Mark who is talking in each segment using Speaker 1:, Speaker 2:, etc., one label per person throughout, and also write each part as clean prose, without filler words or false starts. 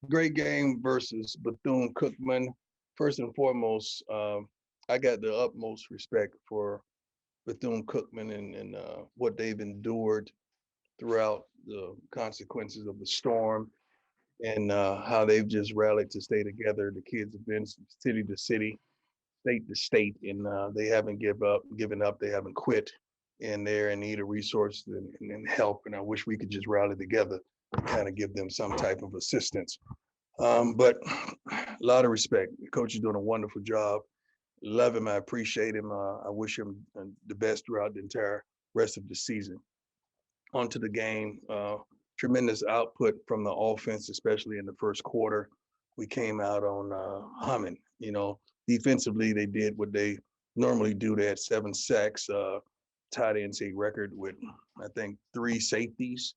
Speaker 1: Great game versus Bethune-Cookman. First and foremost, I got the utmost respect for Bethune-Cookman and what they've endured throughout the consequences of the storm and how they've just rallied to stay together. The kids have been from city to city, state to state, and they haven't given up. They haven't quit, and they're in need of resources and help. And I wish we could just rally together and kind of give them some type of assistance. But a lot of respect. The coach is doing a wonderful job. Love him. I appreciate him. I wish him the best throughout the entire rest of the season. Onto the game. Tremendous output from the offense, especially in the first quarter. We came out on humming. Defensively, they did what they normally do. They had 7 sacks, tied NCAA record with, I think, 3 safeties.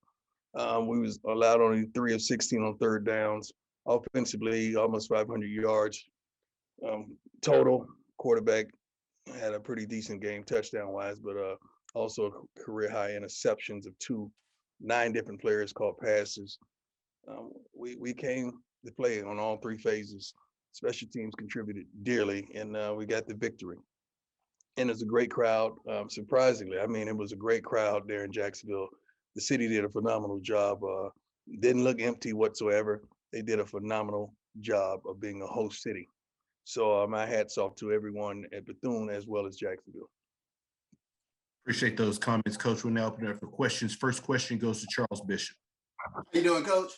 Speaker 1: We was allowed only 3 of 16 on third downs. Offensively, almost 500 yards total. Quarterback had a pretty decent game touchdown wise, but also career high interceptions of two. 9 different players caught passes. We came to play on all 3 phases. Special teams contributed dearly, and we got the victory. And it's a great crowd. Surprisingly, I mean, it was a great crowd there in Jacksonville. The city did a phenomenal job. Didn't look empty whatsoever. They did a phenomenal job of being a host city. So my hats off to everyone at Bethune as well as Jacksonville.
Speaker 2: Appreciate those comments, Coach. We're now open up for questions. First question goes to Charles Bishop.
Speaker 3: How you doing, Coach?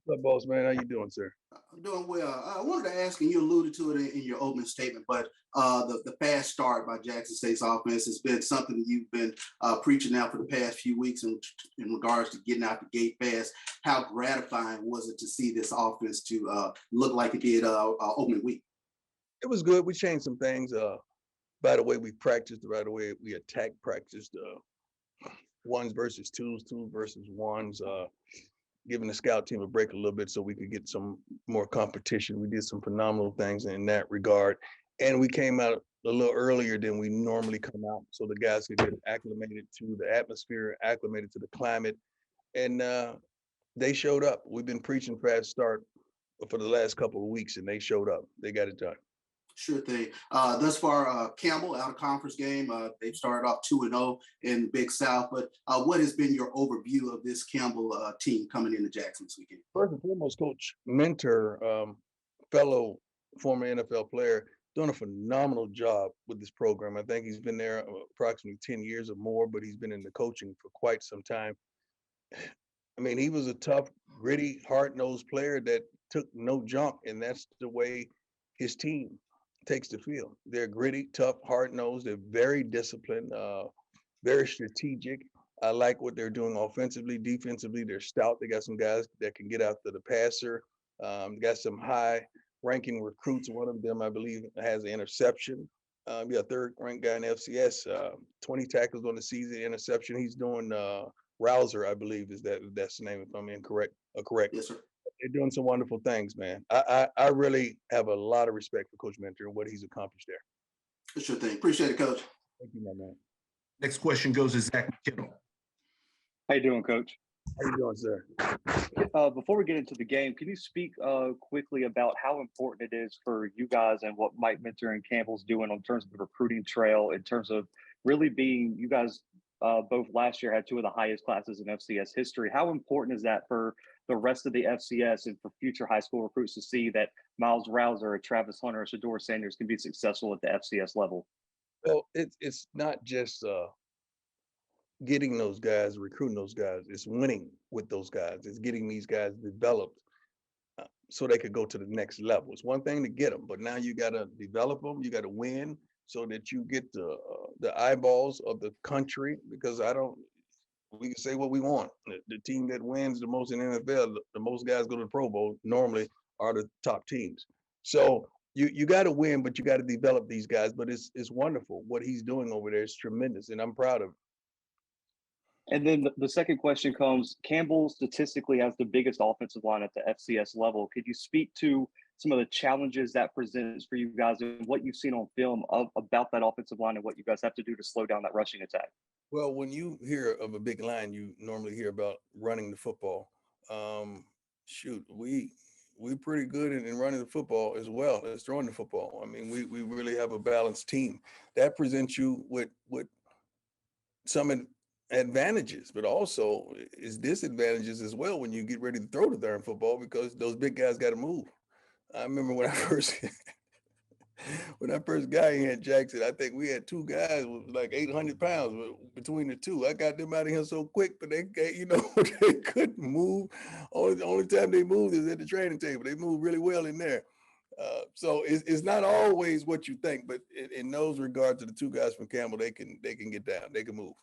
Speaker 1: What's up, boss man? How you doing, sir?
Speaker 3: I'm doing well. I wanted to ask, and you alluded to it in your opening statement, but the fast start by Jackson State's offense has been something that you've been preaching now for the past few weeks in regards to getting out the gate fast. How gratifying was it to see this offense to look like it did opening week?
Speaker 1: It was good. We changed some things. By the way we practiced, by the way we attack practiced, ones versus twos, two versus ones, giving the scout team a break a little bit so we could get some more competition. We did some phenomenal things in that regard. And we came out a little earlier than we normally come out so the guys could get acclimated to the atmosphere, acclimated to the climate. And they showed up. We've been preaching fast start for the last couple of weeks, and they showed up. They got it done.
Speaker 3: Sure thing. Thus far, Campbell out of conference game. They've started off 2-0 in the Big South. But what has been your overview of this Campbell team coming into Jackson this weekend?
Speaker 1: First and foremost, Coach Mentor, fellow former NFL player, doing a phenomenal job with this program. I think he's been there approximately 10 years or more, but he's been in the coaching for quite some time. I mean, he was a tough, gritty, hard-nosed player that took no junk, and that's the way his team takes the field. They're gritty, tough, hard-nosed. They're very disciplined, very strategic. I like what they're doing offensively. Defensively, they're stout. They got some guys that can get after the passer. Got some high-ranking recruits. One of them, I believe, has an interception. We got a third-ranked guy in FCS, 20 tackles on the season, interception. He's doing Rouser, I believe, that's the name, if I'm incorrect. Correct.
Speaker 3: Yes, sir.
Speaker 1: They're doing some wonderful things, man. I really have a lot of respect for Coach Mentor and what he's accomplished there.
Speaker 3: Sure thing. Appreciate it, Coach.
Speaker 1: Thank you, my man.
Speaker 2: Next question goes to Zach McKinnell.
Speaker 4: How you doing, Coach?
Speaker 1: How you doing, sir?
Speaker 4: Before we get into the game, can you speak quickly about how important it is for you guys and what Mike Mentor and Campbell's doing in terms of the recruiting trail, in terms of really being, you guys both last year had 2 of the highest classes in FCS history. How important is that for the rest of the FCS and for future high school recruits to see that Miles Rouser, Travis Hunter, or Shador Sanders can be successful at the FCS level?
Speaker 1: Well, it's not just getting those guys, recruiting those guys. It's winning with those guys. It's getting these guys developed so they could go to the next level. It's one thing to get them, but now you got to develop them. You got to win so that you get the eyeballs of the country, because we can say what we want. The team that wins the most in the NFL, the most guys go to the Pro Bowl, normally are the top teams. So you got to win, but you got to develop these guys. But it's wonderful. What he's doing over there is tremendous, and I'm proud of him.
Speaker 4: And then the second question comes, Campbell statistically has the biggest offensive line at the FCS level. Could you speak to some of the challenges that presents for you guys and what you've seen on film about that offensive line and what you guys have to do to slow down that rushing attack?
Speaker 1: Well, when you hear of a big line, you normally hear about running the football. we're pretty good in running the football as well as throwing the football. I mean, we really have a balanced team that presents you with some advantages, but also is disadvantages as well when you get ready to throw the darn football because those big guys got to move. I remember when I first when I first got here at Jackson, I think we had two guys with like 800 pounds between the two. I got them out of here so quick, but they couldn't move. The only time they moved is at the training table. They moved really well in there. So it's not always what you think, but in those regards to the two guys from Campbell, they can get down, they can move.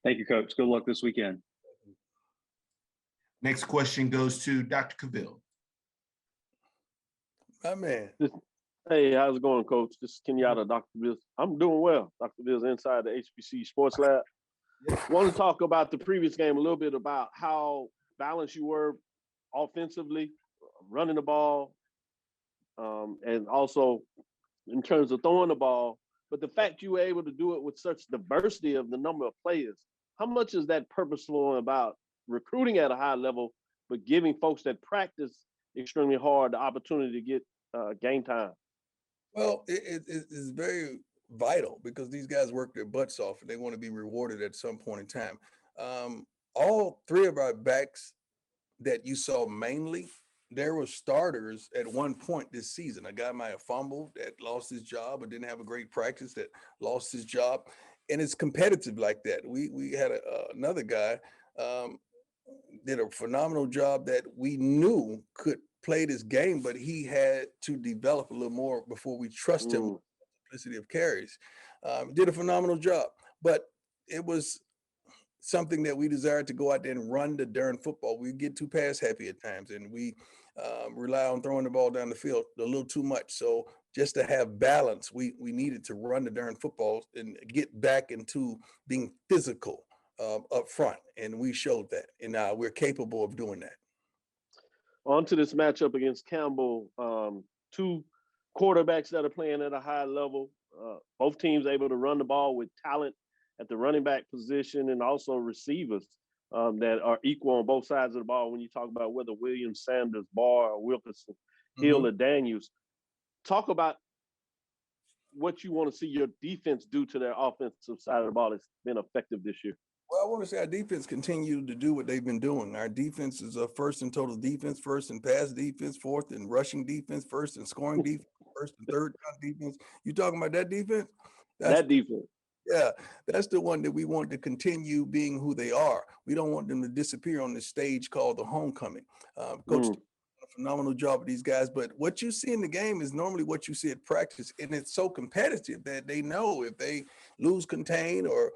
Speaker 4: Thank you, Coach. Good luck this weekend.
Speaker 2: Next question goes to Dr. Cavill.
Speaker 1: My man.
Speaker 5: Hey, how's it going, Coach? This is Kenyatta, Dr. Bills. I'm doing well. Dr. Bills inside the HBC Sports Lab. Want to talk about the previous game a little bit about how balanced you were offensively, running the ball, and also in terms of throwing the ball. But the fact you were able to do it with such diversity of the number of players, how much is that purposeful about recruiting at a high level, but giving folks that practice extremely hard the opportunity to get game time?
Speaker 1: Well, it is very vital because these guys work their butts off and they want to be rewarded at some point in time. All three of our backs that you saw mainly, there were starters at one point this season. A guy might have fumbled that lost his job or didn't have a great practice that lost his job. And it's competitive like that. We had another guy did a phenomenal job that we knew could play this game, but he had to develop a little more before we trust him with the simplicity of carries. Did a phenomenal job, but it was something that we desired to go out there and run the darn football. We get too pass happy at times, and we rely on throwing the ball down the field a little too much. So just to have balance, we needed to run the darn football and get back into being physical up front, and we showed that, and we're capable of doing that.
Speaker 5: On to this matchup against Campbell, two quarterbacks that are playing at a high level, both teams able to run the ball with talent at the running back position and also receivers that are equal on both sides of the ball when you talk about whether Williams, Sanders, Barr, or Wilkerson, Hill, or Daniels. Talk about what you want to see your defense do to their offensive side of the ball that's been effective this year.
Speaker 1: Well, I want to say our defense continued to do what they've been doing. Our defense is first in total defense, first in pass defense, fourth in rushing defense, first in scoring defense, first and third down defense. You talking about that defense?
Speaker 5: That defense.
Speaker 1: Yeah, that's the one that we want to continue being who they are. We don't want them to disappear on this stage called the homecoming. Coach did a phenomenal job with these guys, but what you see in the game is normally what you see at practice, and it's so competitive that they know if they lose contain or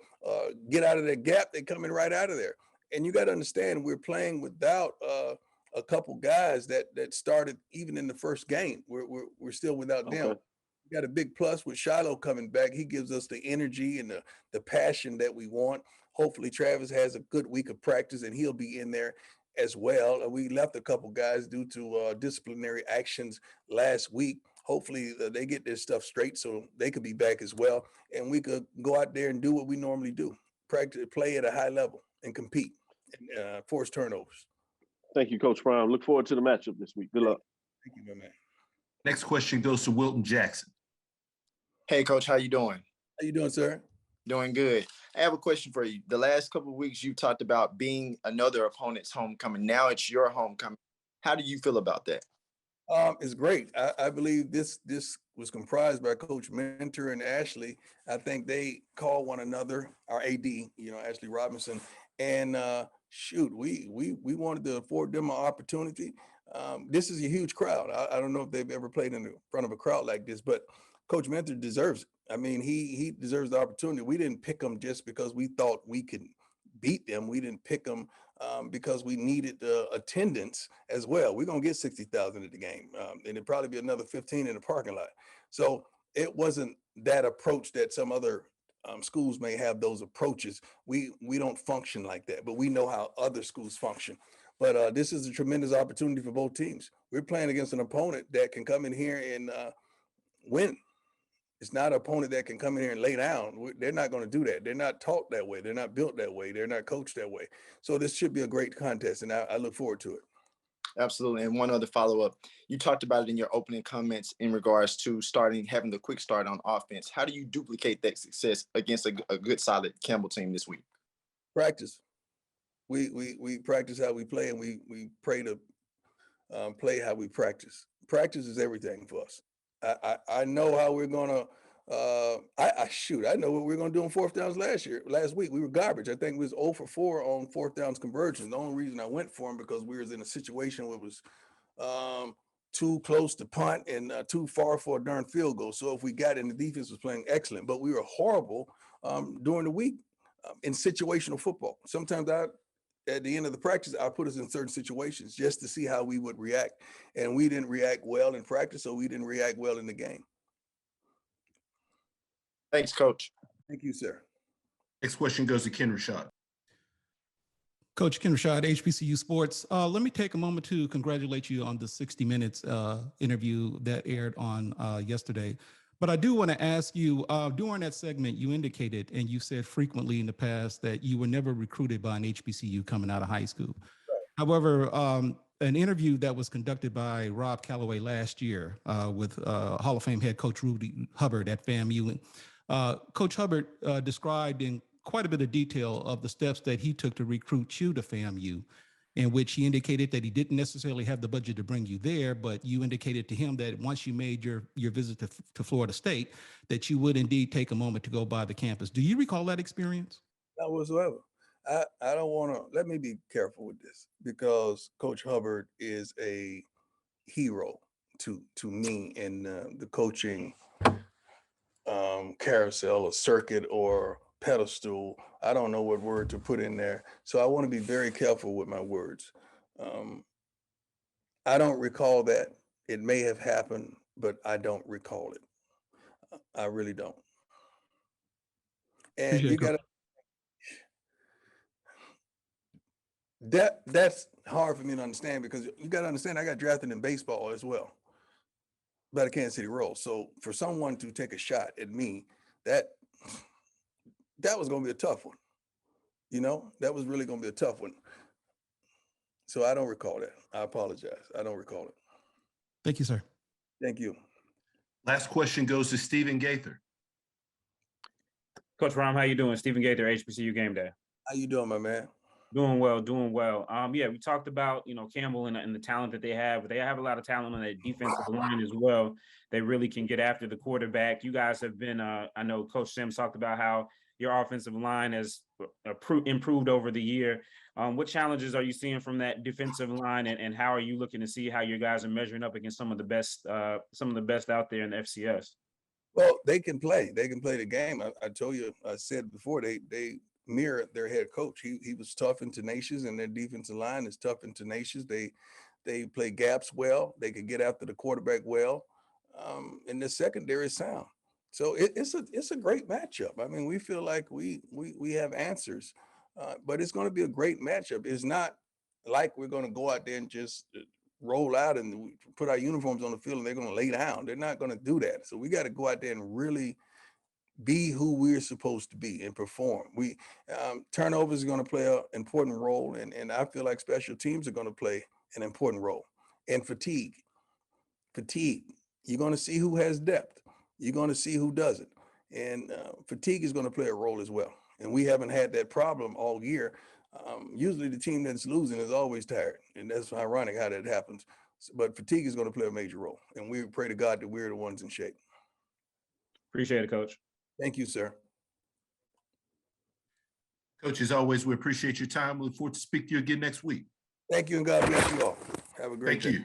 Speaker 1: get out of their gap, they come in right out of there. And you got to understand, we're playing without a couple guys that started even in the first game. We're still without them. We got a big plus with Shiloh coming back. He gives us the energy and the passion that we want. Hopefully Travis has a good week of practice and he'll be in there as well. We left a couple guys due to disciplinary actions last week. Hopefully they get their stuff straight so they could be back as well. And we could go out there and do what we normally do. Practice, play at a high level and compete and force turnovers.
Speaker 5: Thank you, Coach Brown. Look forward to the matchup this week. Good luck.
Speaker 1: Thank you, my man.
Speaker 2: Next question goes to Wilton Jackson.
Speaker 6: Hey, Coach, how you doing?
Speaker 1: How you doing, sir?
Speaker 6: Doing good. I have a question for you. The last couple of weeks, you talked about being another opponent's homecoming. Now it's your homecoming. How do you feel about that?
Speaker 1: It's great. I believe this was comprised by Coach Mentor and Ashley. I think they call one another, our AD, Ashley Robinson, and we wanted to afford them an opportunity. This is a huge crowd. I don't know if they've ever played in front of a crowd like this, but Coach Mentor deserves it. I mean, he deserves the opportunity. We didn't pick him just because we thought we could beat them. We didn't pick them because we needed attendance as well. We're going to get 60,000 at the game, and it'd probably be another 15 in the parking lot. So it wasn't that approach that some other schools may have those approaches. We don't function like that, but we know how other schools function. But this is a tremendous opportunity for both teams. We're playing against an opponent that can come in here and win. It's not an opponent that can come in here and lay down. They're not going to do that. They're not taught that way. They're not built that way. They're not coached that way. So this should be a great contest, and I look forward to it.
Speaker 6: Absolutely. And one other follow-up. You talked about it in your opening comments in regards to having the quick start on offense. How do you duplicate that success against a good, solid Campbell team this week?
Speaker 1: Practice. We practice how we play, and we pray to play how we practice. Practice is everything for us. I know how we're gonna. I know what we were gonna do on fourth downs last week. We were garbage. I think we was 0 for 4 on fourth downs conversion. The only reason I went for them because we was in a situation where it was too close to punt and too far for a darn field goal. So if we got in, the defense was playing excellent, but we were horrible during the week in situational football. Sometimes at the end of the practice, I put us in certain situations just to see how we would react. And we didn't react well in practice, so we didn't react well in the game.
Speaker 6: Thanks, Coach.
Speaker 1: Thank you, sir.
Speaker 2: Next question goes to Ken Rashad.
Speaker 7: Coach Ken Rashad, HBCU Sports. Let me take a moment to congratulate you on the 60 Minutes interview that aired on yesterday. But I do want to ask you, during that segment, you indicated, and you said frequently in the past, that you were never recruited by an HBCU coming out of high school. Right. However, an interview that was conducted by Rob Calloway last year with Hall of Fame head coach Rudy Hubbard at FAMU, Coach Hubbard described in quite a bit of detail of the steps that he took to recruit you to FAMU, in which he indicated that he didn't necessarily have the budget to bring you there, but you indicated to him that once you made your visit to Florida State, that you would indeed take a moment to go by the campus. Do you recall that experience?
Speaker 1: Not whatsoever. I don't want to, let me be careful with this, because Coach Hubbard is a hero to me in the coaching carousel or circuit or pedestal. I don't know what word to put in there. So I want to be very careful with my words. I don't recall that. It may have happened, but I don't recall it. I really don't. And you got to, that's hard for me to understand, because you got to understand I got drafted in baseball as well by the Kansas City Royals. So for someone to take a shot at me, that was going to be a tough one. You know, that was really going to be a tough one. So I don't recall that. I apologize. I don't recall it.
Speaker 7: Thank you, sir.
Speaker 1: Thank you.
Speaker 2: Last question goes to Stephen Gaither.
Speaker 8: Coach Rom, how you doing? Stephen Gaither, HBCU Game Day.
Speaker 1: How you doing, my man?
Speaker 8: Doing well, doing well. Yeah, we talked about, Campbell and the talent that they have, but they have a lot of talent on that defensive line as well. They really can get after the quarterback. You guys have been, I know Coach Sims talked about how your offensive line has improved over the year. What challenges are you seeing from that defensive line, and how are you looking to see how your guys are measuring up against some of the best out there in the FCS?
Speaker 1: Well, they can play. They can play the game. I told you, I said before, they mirror their head coach. He was tough and tenacious, and their defensive line is tough and tenacious. They play gaps well. They can get after the quarterback well. And the secondary is sound. So it's a great matchup. I mean, we feel like we have answers, but it's going to be a great matchup. It's not like we're going to go out there and just roll out and put our uniforms on the field and they're going to lay down. They're not going to do that. So we got to go out there and really be who we're supposed to be and perform. Turnovers are going to play an important role, and I feel like special teams are going to play an important role. And fatigue. You're going to see who has depth. You're going to see who doesn't. And fatigue is going to play a role as well. And we haven't had that problem all year. Usually the team that's losing is always tired. And that's ironic how that happens. But fatigue is going to play a major role. And we pray to God that we're the ones in shape.
Speaker 8: Appreciate it, Coach.
Speaker 1: Thank you, sir.
Speaker 2: Coach, as always, we appreciate your time. We look forward to speak to you again next week.
Speaker 1: Thank you, and God bless you all. Have a great day.
Speaker 2: Thank you.